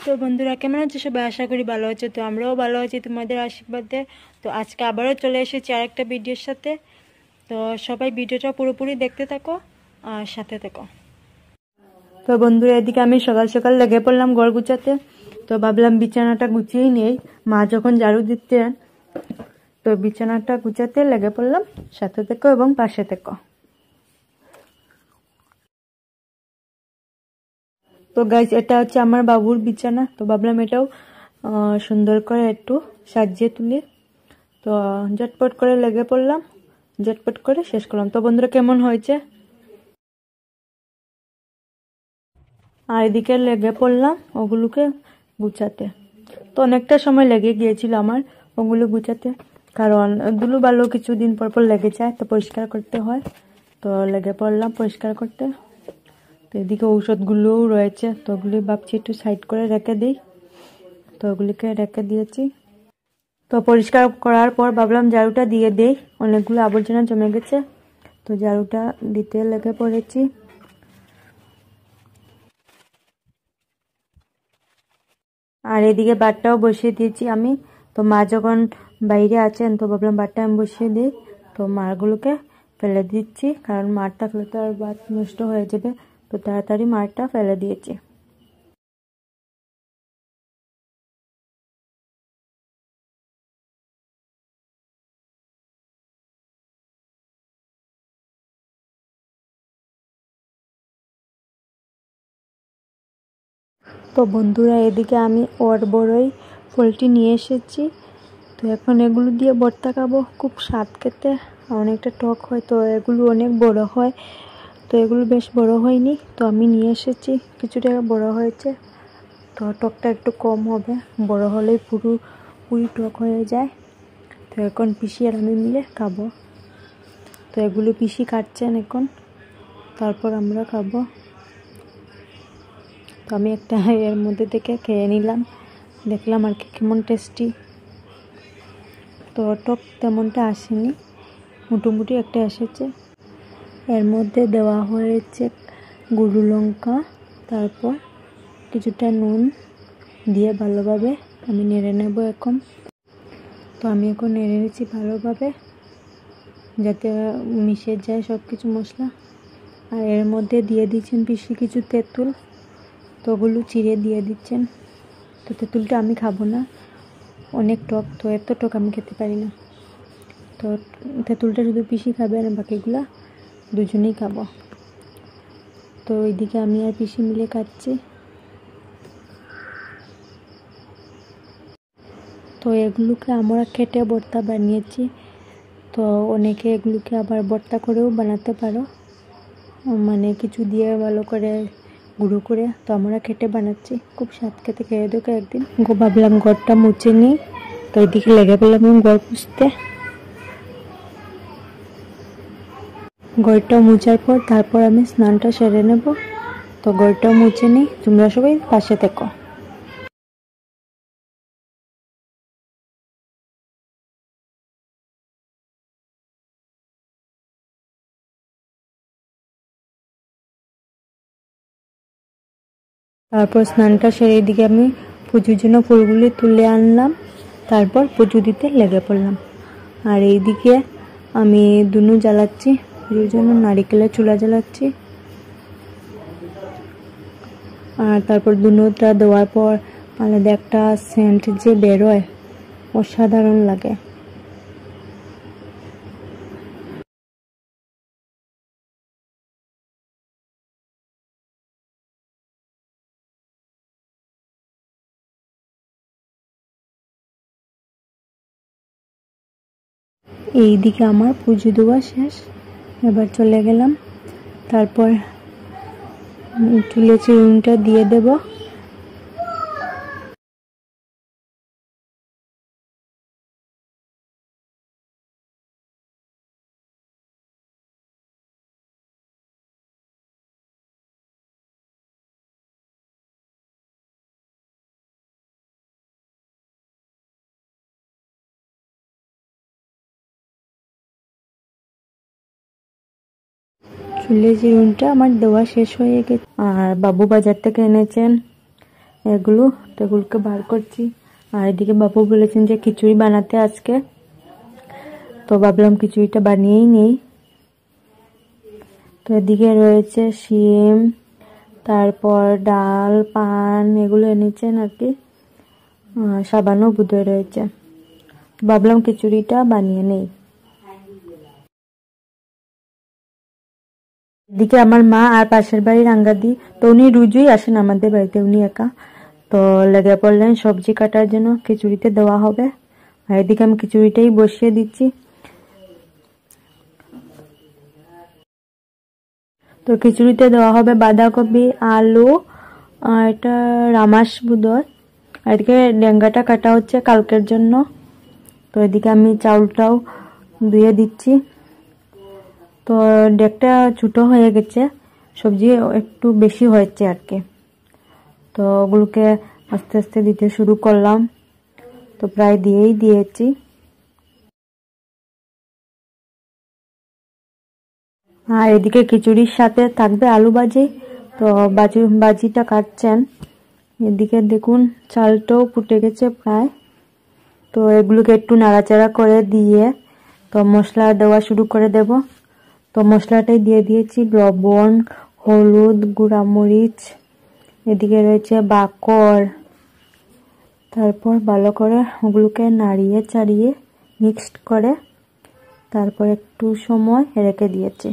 তো বন্ধুরা কেমন আছো সবাই? আশা করি ভালো আছো। তো আমরাও ভালো আছি তোমাদের আশীর্বাদে। তো আজকে আবারও চলে এসেছি আর একটা ভিডিওর সাথে। তো সবাই ভিডিওটা পুরোপুরি দেখতে থাকো আর সাথে থাকো। তো বন্ধুরা এদিকে আমি সকাল সকাল লেগে পড়লাম ঘর গুছাতে। তো ভাবলাম বিছানাটা গুছিয়েই নেই, মা যখন ঝাড়ু দিতেন। তো বিছানাটা গুছাতে লেগে পড়লাম, সাথে থেকো এবং পাশে থেকো। তো গাইস এটা হচ্ছে আমার বাবুর বিছানা। তো ভাবলাম এটাও সুন্দর করে একটু সাজিয়ে তুলি। তো ঝটপট করে লেগে পড়লাম, ঝটপট করে শেষ করলাম। তো বন্ধুরা কেমন হয়েছে? আর এদিকে লেগে পড়লাম ওগুলোকে গুছাতে। তো অনেকটা সময় লেগে গিয়েছিল আমার ওগুলো গুছাতে, কারণ ধুলো বালু কিছুদিন পর পর লেগে যায়, তো পরিষ্কার করতে হয়। তো লেগে পড়লাম পরিষ্কার করতে। তো এদিকে ঔষধগুলোও রয়েছে, তো ওগুলি ভাবছি একটু সাইড করে রেখে দিই। তো ওগুলিকে রেখে দিয়েছি। তো পরিষ্কার করার পর ভাবলাম ঝাড়ুটা দিয়ে দেই, অনেকগুলো আবর্জনা জমে গেছে। তো ঝাড়ুটা দিতে লেগে পড়েছি। আর এদিকে ভাতটাও বসিয়ে দিয়েছি আমি। তো মা যখন বাইরে আছেন তো ভাবলাম ভাতটা আমি বসিয়ে দিই। তো মারগুলোকে ফেলে দিচ্ছি, কারণ মার থাকলে তো আর ভাত নষ্ট হয়ে যাবে। তো তাড়াতাড়ি মারটা ফেলে দিয়েছি। তো বন্ধুরা এদিকে আমি ওর বড়ই ফলটি নিয়ে এসেছি। তো এখন এগুলো দিয়ে ভর্তা খাবো, খুব স্বাদ খেতে, অনেকটা টক হয়। তো এগুলো অনেক বড় হয়, তো এগুলো বেশ বড় হয়নি। তো আমি নিয়ে এসেছি, কিছুটা বড় হয়েছে। তো টকটা একটু কম হবে, বড় হলেই পুরি টক হয়ে যায়। তো এখন পিসি আর আমি মিলে খাবো। তো এগুলো পিসি কাটছেন এখন, তারপর আমরা খাবো। তো আমি একটা এর মধ্যে থেকে খেয়ে নিলাম, দেখলাম আর কি কেমন টেস্টি। তো টক তেমনটা আসেনি, মোটামুটি একটা এসেছে। এর মধ্যে দেওয়া হয়েছে গুঁড়ো লঙ্কা, তারপর কিছুটা নুন দিয়ে ভালোভাবে আমি নেড়ে নেব এখন। তো আমি এখন নেড়ে নিচ্ছি ভালোভাবে, যাতে মিশে যায় সব কিছু মশলা। আর এর মধ্যে দিয়ে দিচ্ছেন পিসি কিছু তেঁতুল, তো ওগুলো চিড়ে দিয়ে দিচ্ছেন। তো তেঁতুলটা আমি খাবো না, অনেক টক, তো এত টক আমি খেতে পারি না। তো তেঁতুলটা শুধু পিসি খাবে আর বাকিগুলা দুজনেই খাবো। তো ওইদিকে আমি আর পিসি মিলে খাচ্ছি। তো এগুলোকে আমরা কেটে ভর্তা বানিয়েছি। তো অনেকে এগুলোকে আবার ভর্তা করেও বানাতে পারো, মানে কিছু দিয়ে ভালো করে গুঁড়ো করে। তো আমরা কেটে বানাচ্ছি, খুব স্বাদ খেতে, খেয়ে দেখো একদিন। ভাবলাম ঘরটা মুছে নিই, তো এইদিকে লেগে পেলাম ঘর পুছতে। ঘরটা মুছার পর তারপর আমি স্নানটা সেরে নেব। তো ঘরটা মুছে নিই, তোমরা সবাই পাশে থেকো। তারপর স্নানটা সেরে এদিকে আমি পুজোর জন্য ফুলগুলি তুলে আনলাম, তারপর পুজো দিতে লেগে পড়লাম। আর এইদিকে আমি ধুনো জ্বালাচ্ছি, পুজোর জন্য নারিকেলের চুলা জ্বালাচ্ছি। আর তারপর ধুনোটা দেওয়ার পর আলাদা একটা সেন্ট যে বেরোয়, অসাধারণ লাগে। এইদিকে আমার পুজো দেওয়া শেষ, এবার চলে গেলাম। তারপর চুলে চিরুনিটা দিয়ে দেব। চুলে চিরুনিটা আমার দেওয়া শেষ হয়ে গেছে। আর বাবু বাজার থেকে এনেছেন এগুলোকে বার করছি। আর এদিকে বাবু বলেছেন যে খিচুড়ি বানাতে আজকে, তো ভাবলাম খিচুড়িটা বানিয়েই নেই। তো এদিকে রয়েছে শিম, তারপর ডাল, পান, এগুলো এনেছেন আর কি, সাবানও বোধহয় রয়েছে। ভাবলাম খিচুড়িটা বানিয়ে নেই। এদিকে আমার মা আর পাশের বাড়ির আঙ্গাদি, তো উনি রুজুই আসেন আমাদের বাড়িতে, উনি একা, তো লেগে পড়লেন সবজি কাটার জন্য, খিচুড়িতে দেওয়া হবে। আর এদিকে আমি খিচুড়িটাই বসিয়ে দিচ্ছি। তো খিচুড়িতে দেওয়া হবে বাঁধাকপি, আলু, আর এটা রামাস বোধহয়। আর এদিকে ডেঙ্গাটা কাটা হচ্ছে কালকের জন্য। তো এদিকে আমি চাউলটাও ধুয়ে দিচ্ছি। তো ডেকটা ছোটো হয়ে গেছে, সবজি একটু বেশি হয়েছে আর কি, তো ওগুলোকে আস্তে আস্তে দিতে শুরু করলাম। তো প্রায় দিয়েছি। আর এদিকে খিচুড়ির সাথে থাকবে আলু ভাজি, তো ভাজিটা কাটছেন। এদিকে দেখুন চালটাও ফুটে গেছে প্রায়। তো এগুলোকে একটু নাড়াচাড়া করে দিয়ে তো মশলা দেওয়া শুরু করে দেব। তো মশলাটাই দিয়ে দিয়েছি, লবণ, হলুদ, গুঁড়ামরিচ, এদিকে রয়েছে বাকর। তারপর ভালো করে ওগুলোকে নাড়িয়ে চাড়িয়ে মিক্সড করে তারপর একটু সময় রেখে দিয়েছি।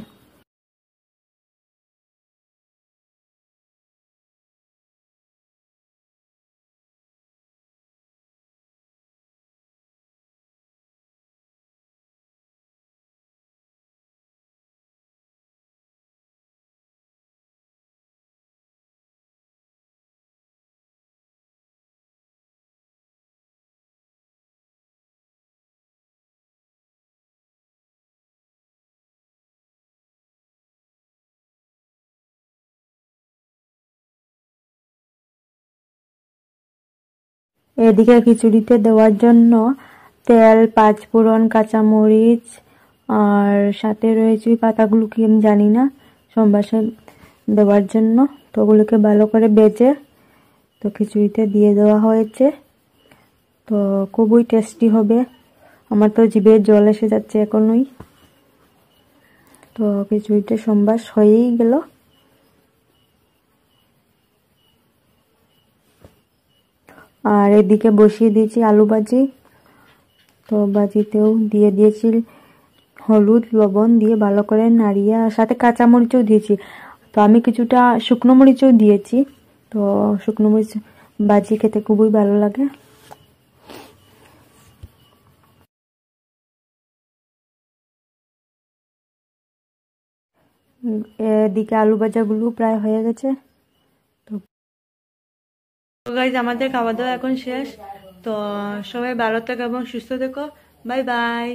এদিকে খিচুড়িতে দেওয়ার জন্য তেল, পাঁচফোড়ন, কাঁচামরিচ, আর সাথে রয়েছে ওই পাতাগুলো কি আমি জানি না, সম্বাসে দেওয়ার জন্য। তো ওগুলোকে ভালো করে বেজে তো খিচুড়িতে দিয়ে দেওয়া হয়েছে। তো খুবই টেস্টি হবে, আমার তো জিভে জল এসে যাচ্ছে এখনই। তো খিচুড়িটা সম্বাস হয়েই গেল। আর এদিকে বসিয়ে দিয়েছি আলু ভাজি। তো ভাজিতেও দিয়ে দিয়েছি হলুদ, লবণ দিয়ে ভালো করে নাড়িয়ে, আর সাথে কাঁচামরিচও দিয়েছি। তো আমি কিছুটা শুকনো মরিচও দিয়েছি। তো শুকনো মরিচ ভাজি খেতে খুবই ভালো লাগে। এদিকে আলু ভাজাগুলো প্রায় হয়ে গেছে। তো গাইজ আমাদের খাওয়া দাওয়া এখন শেষ। তো সবাই ভালো থেকো এবং সুস্থ থেকো। Bye bye.